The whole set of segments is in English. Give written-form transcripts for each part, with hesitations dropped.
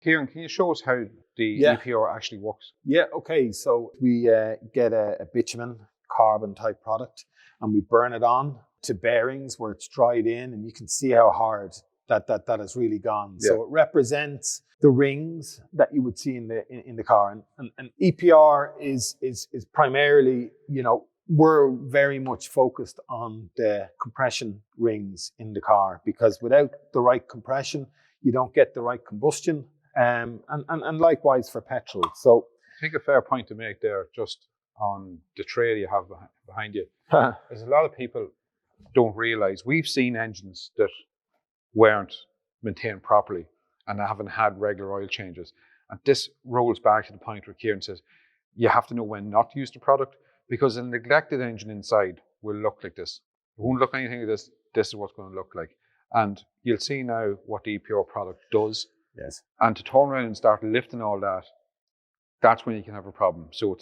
Ciaran, can you show us how the Yeah. EPR actually works? Yeah, okay. So we get a bitumen carbon type product and we burn it on to bearings where it's dried in, and you can see how hard that has really gone. Yeah. So it represents the rings that you would see in the car. And EPR is primarily, we're very much focused on the compression rings in the car, because without the right compression, you don't get the right combustion. And likewise for petrol. So I think a fair point to make there, just on the tray you have behind you, is a lot of people don't realise we've seen engines that weren't maintained properly and haven't had regular oil changes. And this rolls back to the point where Ciaran says you have to know when not to use the product, because a neglected engine inside will look like this. It won't look anything like this. This is what's going to look like. And you'll see now what the EPR product does. yes, And to turn around and start lifting all that, that's when you can have a problem. So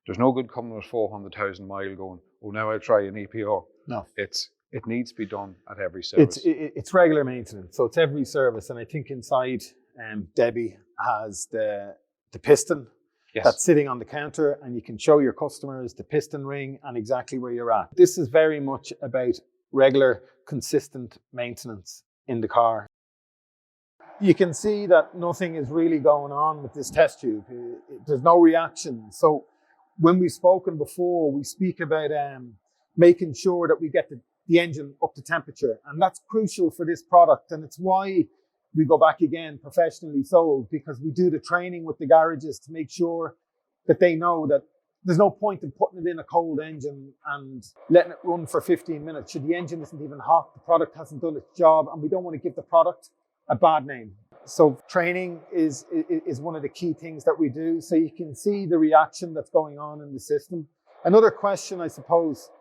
there's no good coming with 400,000 mile going, oh, now I'll try an EPR. no, It needs to be done at every service. it's regular maintenance. So it's every service. And I think inside Debbie has the piston. Yes. That's sitting on the counter, and you can show your customers the piston ring and exactly where you're at. This is very much about regular, consistent maintenance in the car. You can see that nothing is really going on with this test tube. There's no reaction. So when we've spoken before, we speak about making sure that we get the engine up to temperature. And that's crucial for this product. And it's why we go back again, professionally sold, because we do the training with the garages to make sure that they know that there's no point in putting it in a cold engine and letting it run for 15 minutes. Should the engine isn't even hot, the product hasn't done its job, and we don't want to give the product a bad name. So training is one of the key things that we do. So you can see the reaction that's going on in the system. Another question I suppose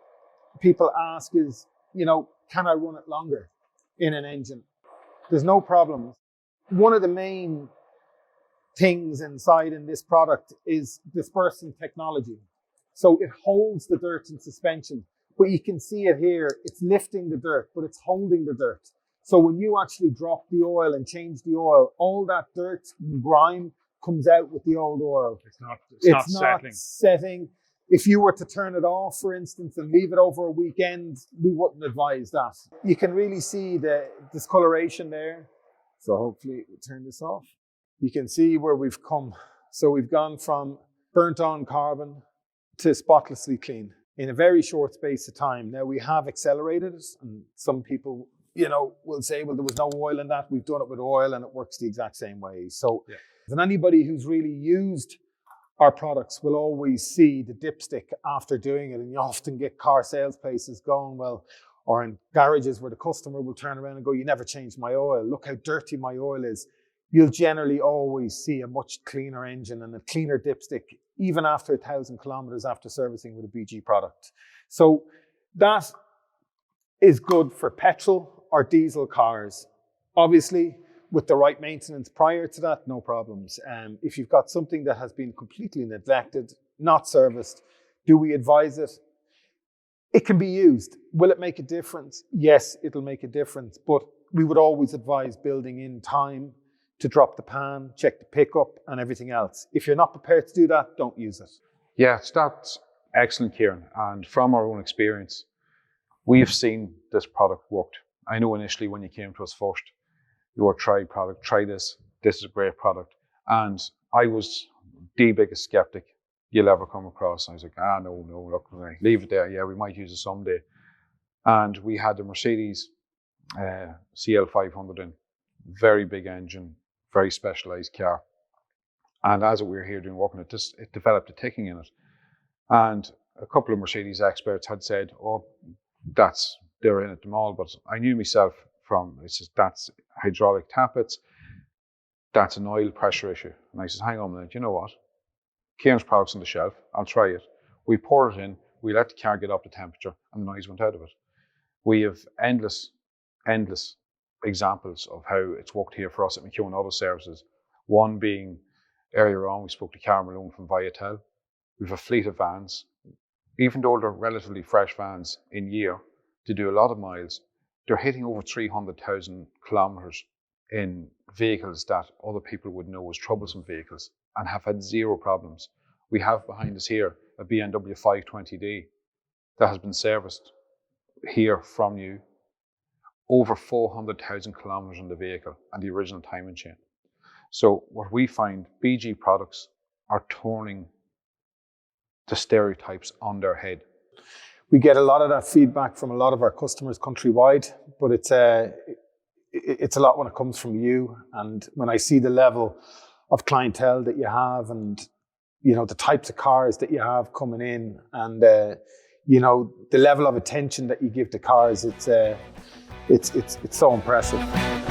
people ask is, can I run it longer in an engine? There's no problem. One of the main things inside in this product is dispersing technology. So it holds the dirt in suspension, but you can see it here. It's lifting the dirt, but it's holding the dirt. So when you actually drop the oil and change the oil, all that dirt and grime comes out with the old oil. It's not setting. If you were to turn it off, for instance, and leave it over a weekend, we wouldn't advise that. You can really see the discoloration there. So hopefully we'll turn this off. You can see where we've come. So we've gone from burnt on carbon to spotlessly clean in a very short space of time. Now we have accelerated it, and some people, will say, well, there was no oil in that. We've done it with oil and it works the exact same way. So and anybody who's really used our products will always see the dipstick after doing it. And you often get car sales places going, well, or in garages where the customer will turn around and go, you never changed my oil. Look how dirty my oil is. You'll generally always see a much cleaner engine and a cleaner dipstick, even after 1,000 kilometers after servicing with a BG product. So that is good for petrol or diesel cars. Obviously, with the right maintenance prior to that, no problems. If you've got something that has been completely neglected, not serviced, do we advise it? It can be used. Will it make a difference? Yes, it'll make a difference, but we would always advise building in time to drop the pan, check the pickup and everything else. If you're not prepared to do that, don't use it. Yeah, that's excellent, Ciaran. And from our own experience, we've seen this product worked. I know initially when you came to us first, your try this is a great product. And I was the biggest skeptic you'll ever come across. I was like, no, look, leave it there. Yeah, we might use it someday. And we had the Mercedes CL500 in, very big engine, very specialized car. And as we were here doing work on it, it developed a ticking in it. And a couple of Mercedes experts had said, they're in at the mall, but I knew myself that's hydraulic tappets, that's an oil pressure issue. And I said, hang on a minute, you know what? Ciaran's product's on the shelf, I'll try it. We pour it in, we let the car get up to temperature, and the noise went out of it. We have endless examples of how it's worked here for us at McKeown Auto Services. One being, earlier on, we spoke to Ciaran Leyden from Viatel. We have a fleet of vans. Even though they're relatively fresh vans in year, to do a lot of miles, they're hitting over 300,000 kilometers in vehicles that other people would know as troublesome vehicles and have had zero problems. We have behind us here a BMW 520D that has been serviced here from you, over 400,000 kilometers on the vehicle and the original timing chain. So what we find, BG products are turning the stereotypes on their head. We get a lot of that feedback from a lot of our customers countrywide, but it's a lot when it comes from you. And when I see the level of clientele that you have, and the types of cars that you have coming in, and the level of attention that you give to cars, it's so impressive.